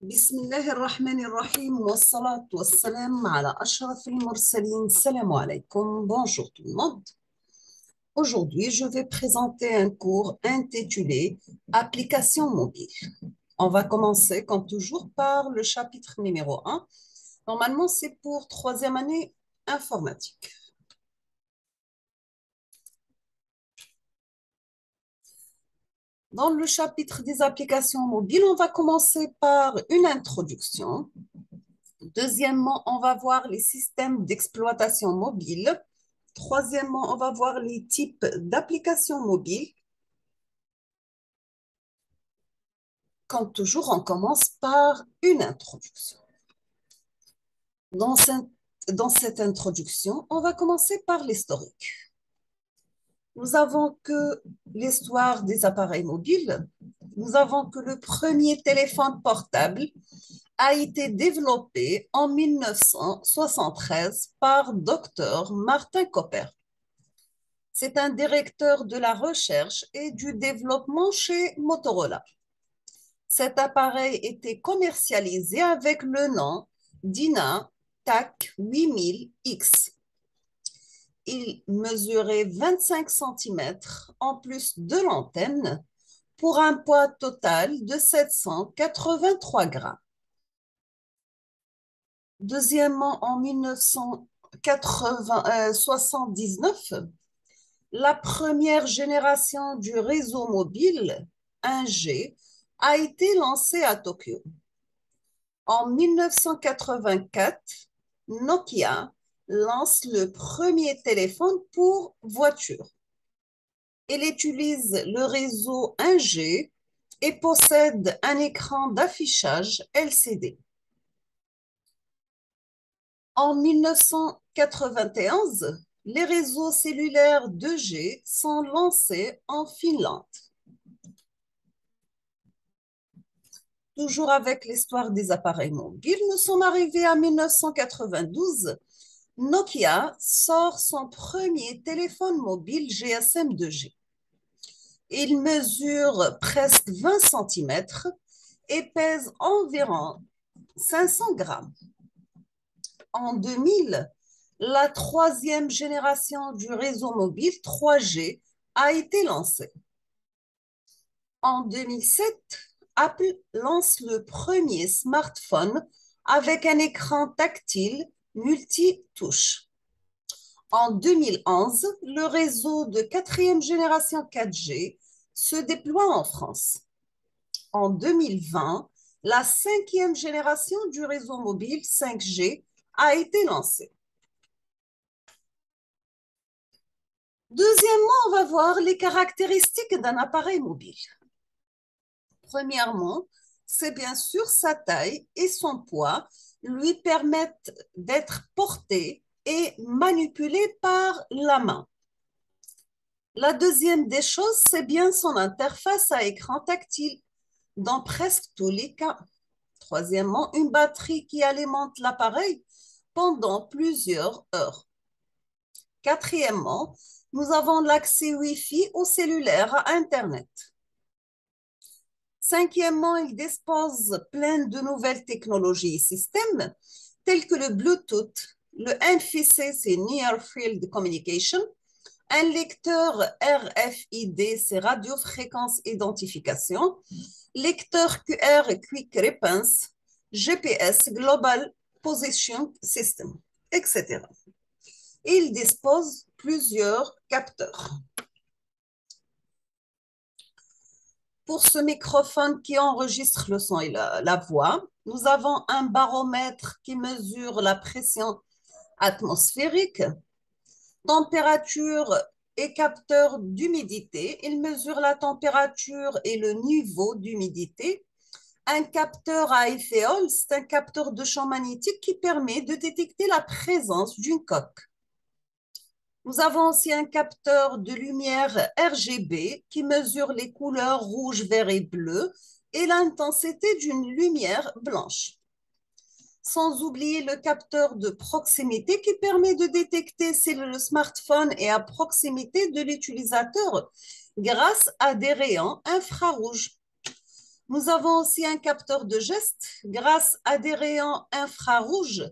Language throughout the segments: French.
بسم الله الرحمن الرحيم والصلاة والسلام على أشرف المرسلين. Salam alaikum. Bonjour tout le monde. Aujourd'hui, je vais présenter un cours intitulé Applications mobiles. On va commencer, comme toujours, par le chapitre numéro 1. Normalement, c'est pour troisième année informatique. Dans le chapitre des applications mobiles, on va commencer par une introduction. Deuxièmement, on va voir les systèmes d'exploitation mobile. Troisièmement, on va voir les types d'applications mobiles. Comme toujours, on commence par une introduction. Dans cette introduction, on va commencer par l'historique. Nous avons que l'histoire des appareils mobiles. Nous avons que le premier téléphone portable a été développé en 1973 par Dr. Martin Cooper. C'est un directeur de la recherche et du développement chez Motorola. Cet appareil était commercialisé avec le nom DynaTAC 8000X. Il mesurait 25 cm en plus de l'antenne pour un poids total de 783 grammes. Deuxièmement, en 1979, la première génération du réseau mobile 1G a été lancée à Tokyo. En 1984, Nokia lance le premier téléphone pour voiture. Il utilise le réseau 1G et possède un écran d'affichage LCD. En 1991, les réseaux cellulaires 2G sont lancés en Finlande. Toujours avec l'histoire des appareils mobiles, nous sommes arrivés à 1992. Nokia sort son premier téléphone mobile GSM 2G. Il mesure presque 20 cm et pèse environ 500 grammes. En 2000, la troisième génération du réseau mobile 3G a été lancée. En 2007, Apple lance le premier smartphone avec un écran tactile multi-touche. En 2011, le réseau de quatrième génération 4G se déploie en France. En 2020, la cinquième génération du réseau mobile 5G a été lancée. Deuxièmement, on va voir les caractéristiques d'un appareil mobile. Premièrement, c'est bien sûr sa taille et son poids lui permettent d'être porté et manipulé par la main. La deuxième des choses, c'est bien son interface à écran tactile dans presque tous les cas. Troisièmement, une batterie qui alimente l'appareil pendant plusieurs heures. Quatrièmement, nous avons l'accès Wi-Fi au cellulaire à Internet. Cinquièmement, il dispose plein de nouvelles technologies et systèmes tels que le Bluetooth, le NFC, c'est Near Field Communication, un lecteur RFID, c'est radiofréquence identification, lecteur QR Quick Response, GPS Global Position System, etc. Il dispose plusieurs capteurs. Pour ce microphone qui enregistre le son et la voix, nous avons un baromètre qui mesure la pression atmosphérique, température et capteur d'humidité. Il mesure la température et le niveau d'humidité. Un capteur à effet Hall, c'est un capteur de champ magnétique qui permet de détecter la présence d'une coque. Nous avons aussi un capteur de lumière RGB qui mesure les couleurs rouge, vert et bleu et l'intensité d'une lumière blanche. Sans oublier le capteur de proximité qui permet de détecter si le smartphone est à proximité de l'utilisateur grâce à des rayons infrarouges. Nous avons aussi un capteur de gestes. Grâce à des rayons infrarouges,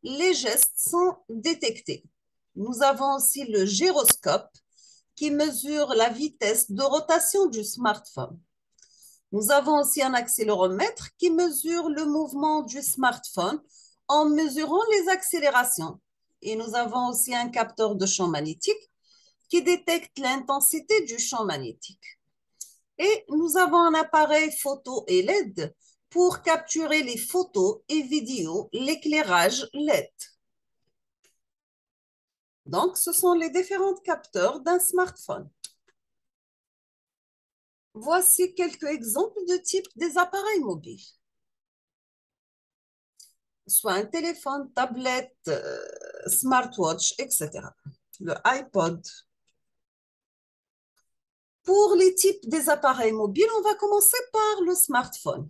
les gestes sont détectés. Nous avons aussi le gyroscope qui mesure la vitesse de rotation du smartphone. Nous avons aussi un accéléromètre qui mesure le mouvement du smartphone en mesurant les accélérations. Et nous avons aussi un capteur de champ magnétique qui détecte l'intensité du champ magnétique. Et nous avons un appareil photo et LED pour capturer les photos et vidéos, l'éclairage LED. Donc, ce sont les différents capteurs d'un smartphone. Voici quelques exemples de types des appareils mobiles. Soit un téléphone, tablette, smartwatch, etc. Le iPod. Pour les types des appareils mobiles, on va commencer par le smartphone.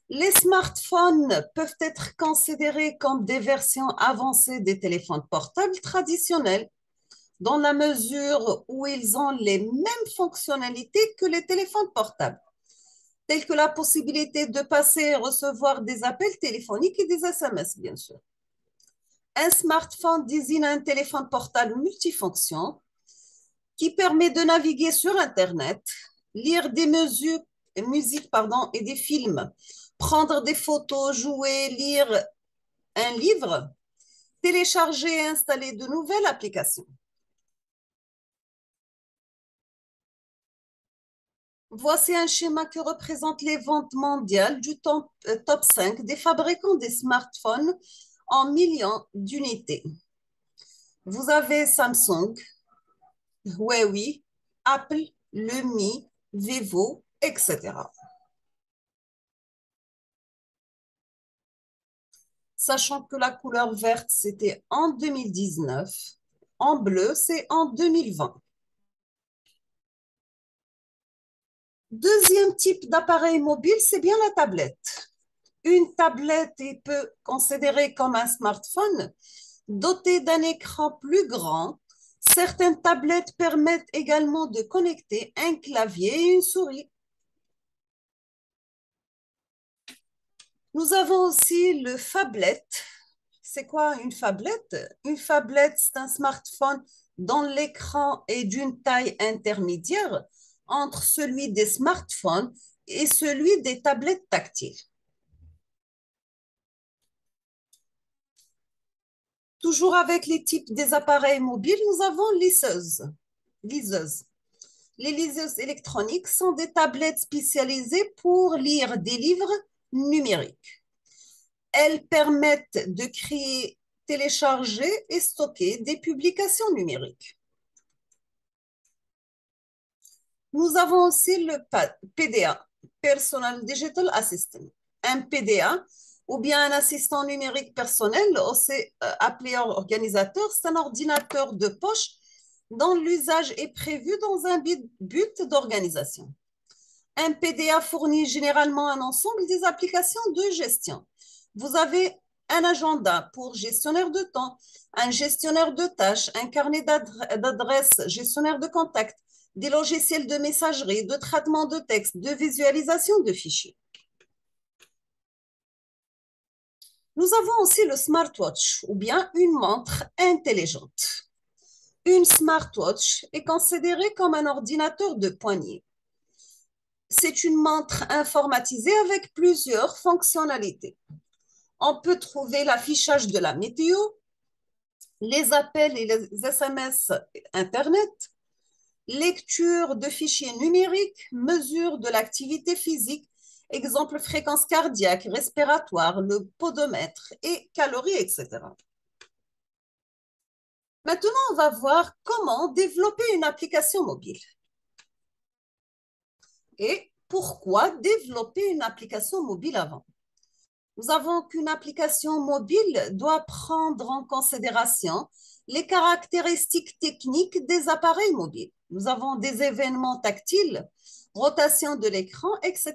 Les smartphones peuvent être considérés comme des versions avancées des téléphones portables traditionnels, dans la mesure où ils ont les mêmes fonctionnalités que les téléphones portables, telles que la possibilité de passer et recevoir des appels téléphoniques et des SMS, bien sûr. Un smartphone désigne un téléphone portable multifonction qui permet de naviguer sur Internet, lire des musiques et des films, prendre des photos, jouer, lire un livre, télécharger et installer de nouvelles applications. Voici un schéma qui représente les ventes mondiales du top 5 des fabricants des smartphones en millions d'unités. Vous avez Samsung, Huawei, Apple, Lumi, Vivo, etc. Sachant que la couleur verte, c'était en 2019, en bleu, c'est en 2020. Deuxième type d'appareil mobile, c'est bien la tablette. Une tablette est peu considérée comme un smartphone, dotée d'un écran plus grand. Certaines tablettes permettent également de connecter un clavier et une souris. Nous avons aussi le phablet. C'est quoi une phablette? Une phablette, c'est un smartphone dont l'écran est d'une taille intermédiaire entre celui des smartphones et celui des tablettes tactiles. Toujours avec les types des appareils mobiles, nous avons liseuses. Les liseuses électroniques sont des tablettes spécialisées pour lire des livres numériques. Elles permettent de créer, télécharger et stocker des publications numériques. Nous avons aussi le PDA, Personal Digital Assistant. Un PDA, ou bien un assistant numérique personnel, aussi appelé organisateur, c'est un ordinateur de poche dont l'usage est prévu dans un but d'organisation. Un PDA fournit généralement un ensemble des applications de gestion. Vous avez un agenda pour gestionnaire de temps, un gestionnaire de tâches, un carnet d'adresses, gestionnaire de contacts, des logiciels de messagerie, de traitement de texte, de visualisation de fichiers. Nous avons aussi le smartwatch, ou bien une montre intelligente. Une smartwatch est considérée comme un ordinateur de poignée. C'est une montre informatisée avec plusieurs fonctionnalités. On peut trouver l'affichage de la météo, les appels et les SMS Internet, lecture de fichiers numériques, mesure de l'activité physique, exemple fréquence cardiaque, respiratoire, le podomètre et calories, etc. Maintenant, on va voir comment développer une application mobile. Et pourquoi développer une application mobile avant? Nous avons qu'une application mobile doit prendre en considération les caractéristiques techniques des appareils mobiles. Nous avons des événements tactiles, rotation de l'écran, etc.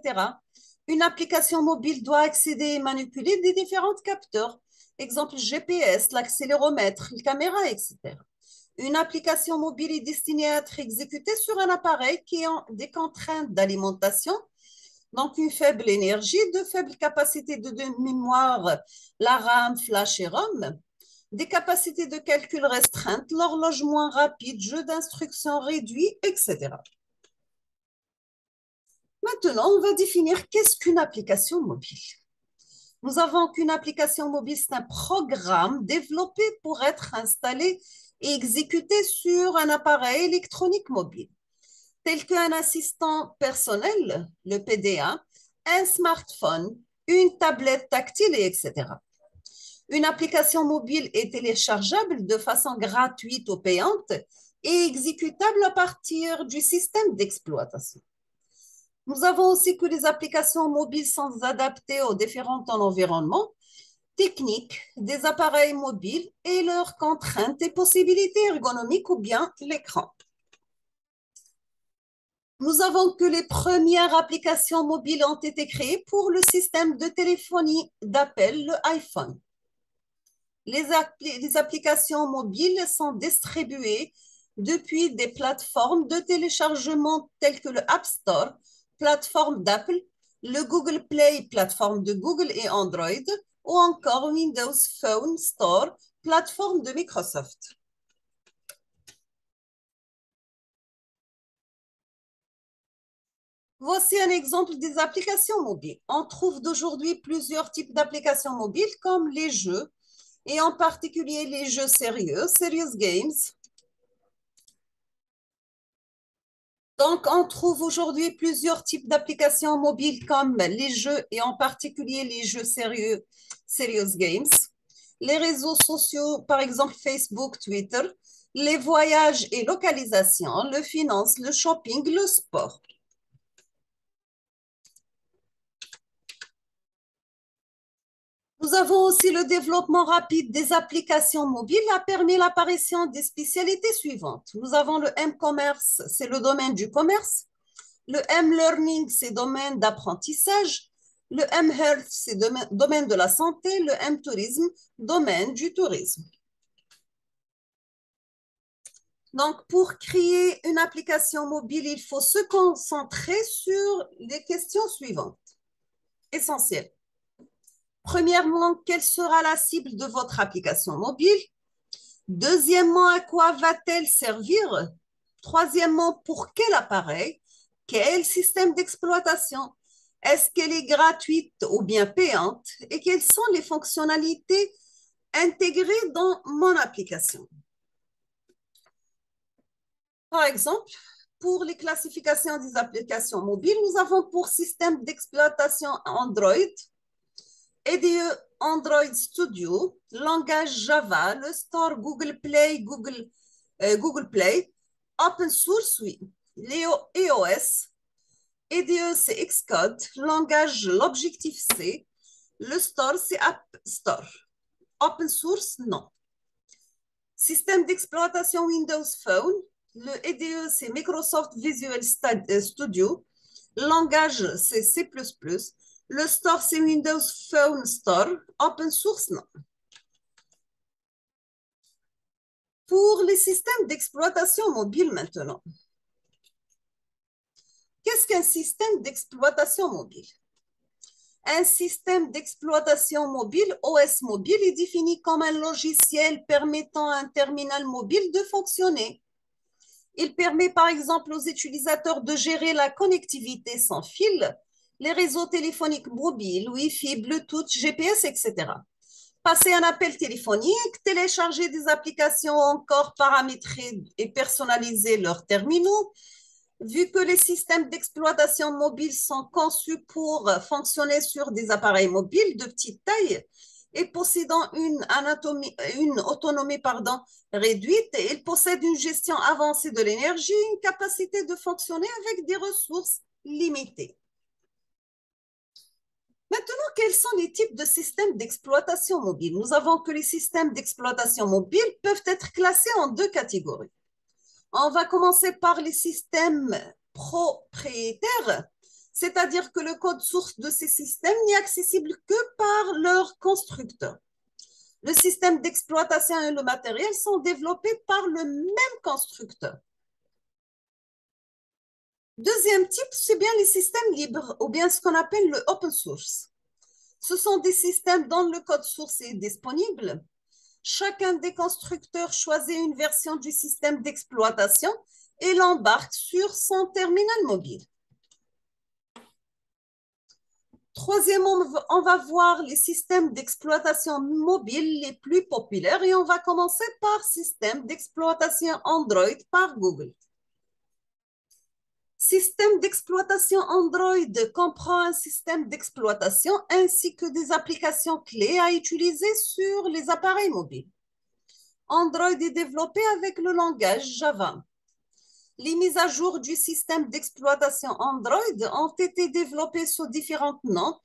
Une application mobile doit accéder et manipuler des différents capteurs, exemple GPS, l'accéléromètre, la caméra, etc. Une application mobile est destinée à être exécutée sur un appareil qui a des contraintes d'alimentation Donc, une faible énergie, de faibles capacités de mémoire, la RAM, flash et ROM, des capacités de calcul restreintes, l'horloge moins rapide, jeu d'instructions réduit, etc. Maintenant, on va définir qu'est-ce qu'une application mobile. Nous avons qu'une application mobile, c'est un programme développé pour être installé et exécuté sur un appareil électronique mobile, tel qu'un assistant personnel, le PDA, un smartphone, une tablette tactile, etc. Une application mobile est téléchargeable de façon gratuite ou payante et exécutable à partir du système d'exploitation. Nous avons aussi que les applications mobiles sont adaptées aux différents environnements techniques des appareils mobiles et leurs contraintes et possibilités ergonomiques ou bien l'écran. Nous avons que les premières applications mobiles ont été créées pour le système de téléphonie d'appel, le iPhone. Les applications mobiles sont distribuées depuis des plateformes de téléchargement telles que le App Store, plateforme d'Apple, le Google Play, plateforme de Google et Android, ou encore Windows Phone Store, plateforme de Microsoft. Voici un exemple des applications mobiles. On trouve d'aujourd'hui plusieurs types d'applications mobiles comme les jeux, et en particulier les jeux sérieux, serious games. Donc, on trouve aujourd'hui plusieurs types d'applications mobiles comme les jeux et en particulier les jeux sérieux, serious games, les réseaux sociaux, par exemple Facebook, Twitter, les voyages et localisation, le finance, le shopping, le sport. Nous avons aussi le développement rapide des applications mobiles a permis l'apparition des spécialités suivantes. Nous avons le M-commerce, c'est le domaine du commerce. Le M-learning, c'est domaine d'apprentissage. Le M-health, c'est domaine de la santé. Le M-tourisme, domaine du tourisme. Donc, pour créer une application mobile, il faut se concentrer sur les questions suivantes, essentielles. Premièrement, quelle sera la cible de votre application mobile? Deuxièmement, à quoi va-t-elle servir? Troisièmement, pour quel appareil? Quel système d'exploitation? Est-ce qu'elle est gratuite ou bien payante? Et quelles sont les fonctionnalités intégrées dans mon application? Par exemple, pour les classifications des applications mobiles, nous avons pour système d'exploitation Android, EDE Android Studio, langage Java, le store Google Play, Google Play, open source, oui, EOS, EDE c'est Xcode, langage l'Objective-C, le store c'est App Store, open source, non. Système d'exploitation Windows Phone, le EDE c'est Microsoft Visual Studio, langage c'est C++, le store, c'est Windows Phone Store. Open source, non. Pour les systèmes d'exploitation mobile maintenant. Qu'est-ce qu'un système d'exploitation mobile? Un système d'exploitation mobile, OS mobile, est défini comme un logiciel permettant à un terminal mobile de fonctionner. Il permet par exemple aux utilisateurs de gérer la connectivité sans fil, les réseaux téléphoniques mobiles, Wi-Fi, Bluetooth, GPS, etc. Passer un appel téléphonique, télécharger des applications, encore paramétrer et personnaliser leurs terminaux. Vu que les systèmes d'exploitation mobile sont conçus pour fonctionner sur des appareils mobiles de petite taille et possédant une autonomie réduite, ils possèdent une gestion avancée de l'énergie, une capacité de fonctionner avec des ressources limitées. Maintenant, quels sont les types de systèmes d'exploitation mobile? Nous avons que les systèmes d'exploitation mobile peuvent être classés en deux catégories. On va commencer par les systèmes propriétaires, c'est-à-dire que le code source de ces systèmes n'est accessible que par leur constructeur. Le système d'exploitation et le matériel sont développés par le même constructeur. Deuxième type, c'est bien les systèmes libres ou bien ce qu'on appelle le open source. Ce sont des systèmes dont le code source est disponible. Chacun des constructeurs choisit une version du système d'exploitation et l'embarque sur son terminal mobile. Troisièmement, on va voir les systèmes d'exploitation mobile les plus populaires et on va commencer par système d'exploitation Android par Google. Système d'exploitation Android comprend un système d'exploitation ainsi que des applications clés à utiliser sur les appareils mobiles. Android est développé avec le langage Java. Les mises à jour du système d'exploitation Android ont été développées sous différents noms,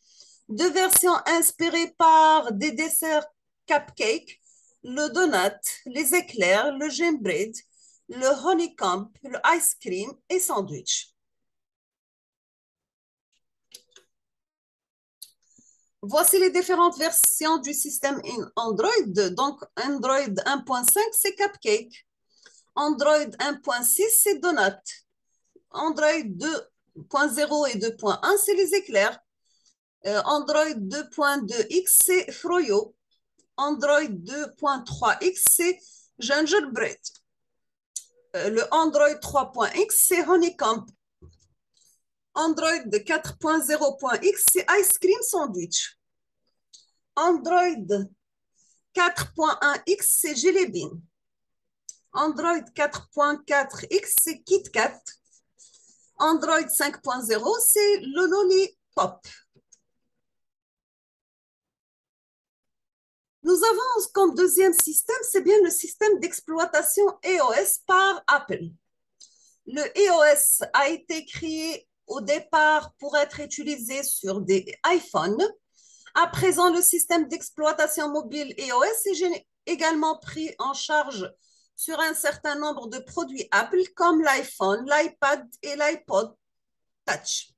de versions inspirées par des desserts cupcake, le donut, les éclairs, le gingerbread, le honeycomb, le ice cream et sandwich. Voici les différentes versions du système Android. Donc, Android 1.5, c'est Cupcake. Android 1.6, c'est Donut. Android 2.0 et 2.1, c'est les éclairs. Android 2.2X, c'est Froyo. Android 2.3X, c'est Gingerbread. Le Android 3.x, c'est Honeycomb. Android 4.0.x, c'est Ice Cream Sandwich. Android 4.1x, c'est Jelly Bean. Android 4.4x, c'est KitKat. Android 5.0, c'est le Lollipop. Nous avons comme deuxième système, c'est bien le système d'exploitation iOS par Apple. Le iOS a été créé au départ pour être utilisé sur des iPhones. À présent, le système d'exploitation mobile iOS est également pris en charge sur un certain nombre de produits Apple comme l'iPhone, l'iPad et l'iPod Touch.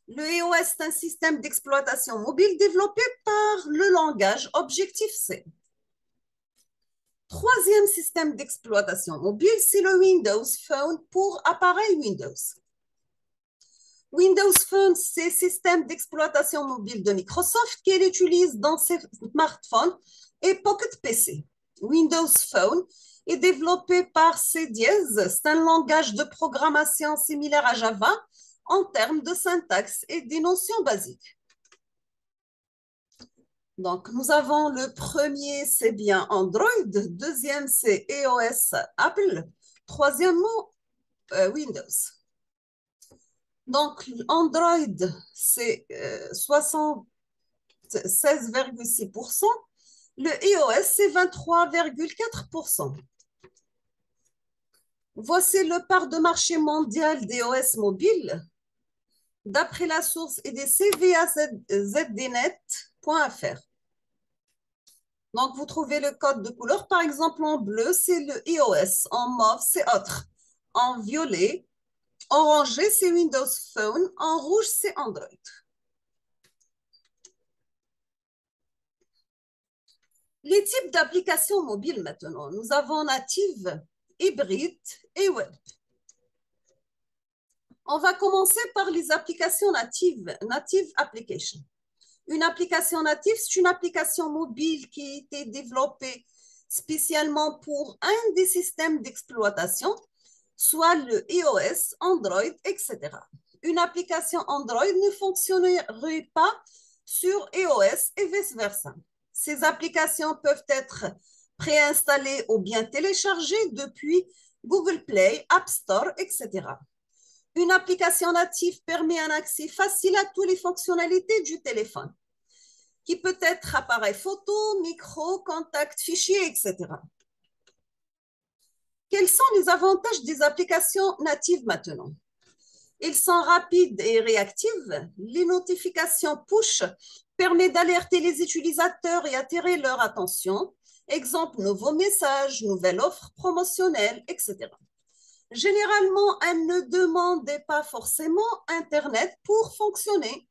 Le iOS est un système d'exploitation mobile développé par le langage Objective-C. Troisième système d'exploitation mobile, c'est le Windows Phone pour appareil Windows. Windows Phone, c'est le système d'exploitation mobile de Microsoft qu'il utilise dans ses smartphones et Pocket PC. Windows Phone est développé par C-Dièse, c'est un langage de programmation similaire à Java en termes de syntaxe et des notions basiques. Donc, nous avons le premier, c'est bien Android. Deuxième, c'est iOS Apple. Troisièmement, Windows. Donc, Android, c'est 76,6%. Le iOS, c'est 23,4%. Voici le part de marché mondial d'iOS mobile d'après la source EDC via zdnet.fr. Donc, vous trouvez le code de couleur. Par exemple, en bleu, c'est le iOS. En mauve, c'est autre. En violet, orangé, c'est Windows Phone. En rouge, c'est Android. Les types d'applications mobiles maintenant. Nous avons native, hybride et web. On va commencer par les applications natives, native application. Une application native, c'est une application mobile qui a été développée spécialement pour un des systèmes d'exploitation, soit le iOS, Android, etc. Une application Android ne fonctionnerait pas sur iOS et vice-versa. Ces applications peuvent être préinstallées ou bien téléchargées depuis Google Play, App Store, etc. Une application native permet un accès facile à toutes les fonctionnalités du téléphone, qui peut être appareil photo, micro, contact, fichier, etc. Quels sont les avantages des applications natives maintenant? Ils sont rapides et réactives. Les notifications push permettent d'alerter les utilisateurs et attirer leur attention. Exemple, nouveaux messages, nouvelles offres promotionnelles, etc. Généralement, elles ne demandent pas forcément Internet pour fonctionner.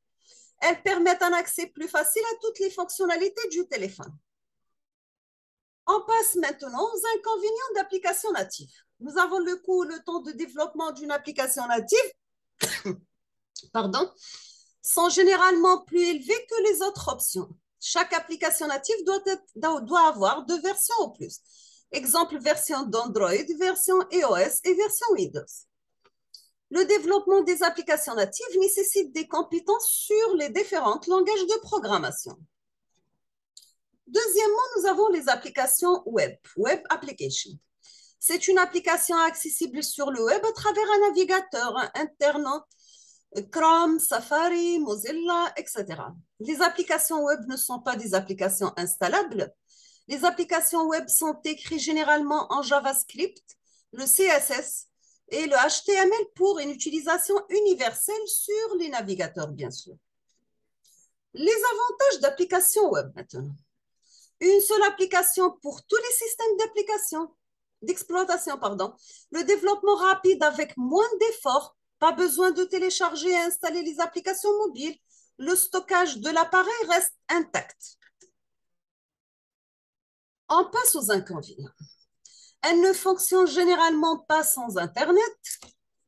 Elles permettent un accès plus facile à toutes les fonctionnalités du téléphone. On passe maintenant aux inconvénients d'applications natives. Nous avons le coût, le temps de développement d'une application native pardon, sont généralement plus élevées que les autres options. Chaque application native doit avoir deux versions au plus. Exemple, version d'Android, version iOS et version Windows. Le développement des applications natives nécessite des compétences sur les différents langages de programmation. Deuxièmement, nous avons les applications web, web application. C'est une application accessible sur le web à travers un navigateur interne, Chrome, Safari, Mozilla, etc. Les applications web ne sont pas des applications installables. Les applications web sont écrites généralement en JavaScript, le CSS et le HTML pour une utilisation universelle sur les navigateurs, bien sûr. Les avantages d'applications web maintenant. Une seule application pour tous les systèmes d'exploitation, pardon. Le développement rapide avec moins d'efforts, pas besoin de télécharger et installer les applications mobiles. Le stockage de l'appareil reste intact. On passe aux inconvénients. Elle ne fonctionne généralement pas sans Internet.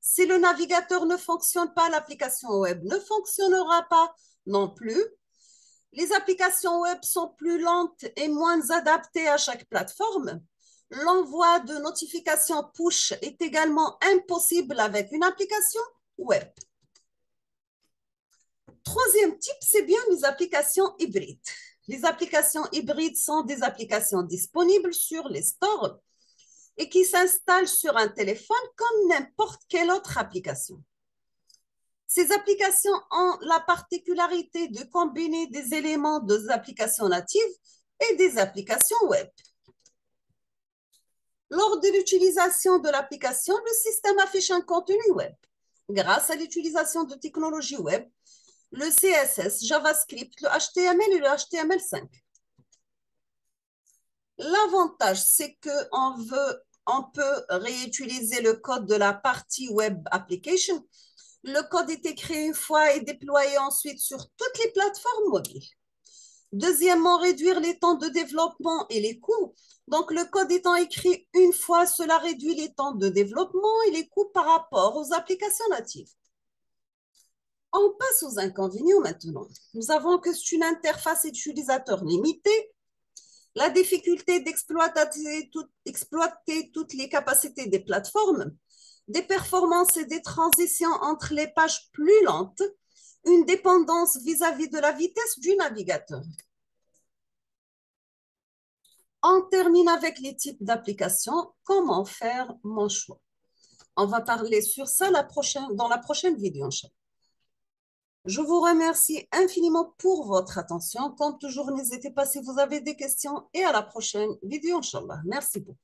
Si le navigateur ne fonctionne pas, l'application web ne fonctionnera pas non plus. Les applications web sont plus lentes et moins adaptées à chaque plateforme. L'envoi de notifications push est également impossible avec une application web. Troisième type, c'est bien les applications hybrides. Les applications hybrides sont des applications disponibles sur les stores et qui s'installent sur un téléphone comme n'importe quelle autre application. Ces applications ont la particularité de combiner des éléments des applications natives et des applications web. Lors de l'utilisation de l'application, le système affiche un contenu web. Grâce à l'utilisation de technologies web, le CSS, JavaScript, le HTML et le HTML5. L'avantage, c'est qu'on peut réutiliser le code de la partie web application. Le code est écrit une fois et déployé ensuite sur toutes les plateformes mobiles. Deuxièmement, réduire les temps de développement et les coûts. Donc, le code étant écrit une fois, cela réduit les temps de développement et les coûts par rapport aux applications natives. On passe aux inconvénients maintenant. Nous avons que c'est une interface utilisateur limitée, la difficulté d'exploiter toutes les capacités des plateformes, des performances et des transitions entre les pages plus lentes, une dépendance vis-à-vis de la vitesse du navigateur. On termine avec les types d'applications. Comment faire mon choix? On va parler sur ça dans la prochaine vidéo. Je vous remercie infiniment pour votre attention. Comme toujours, n'hésitez pas si vous avez des questions et à la prochaine vidéo, Inch'Allah. Merci beaucoup.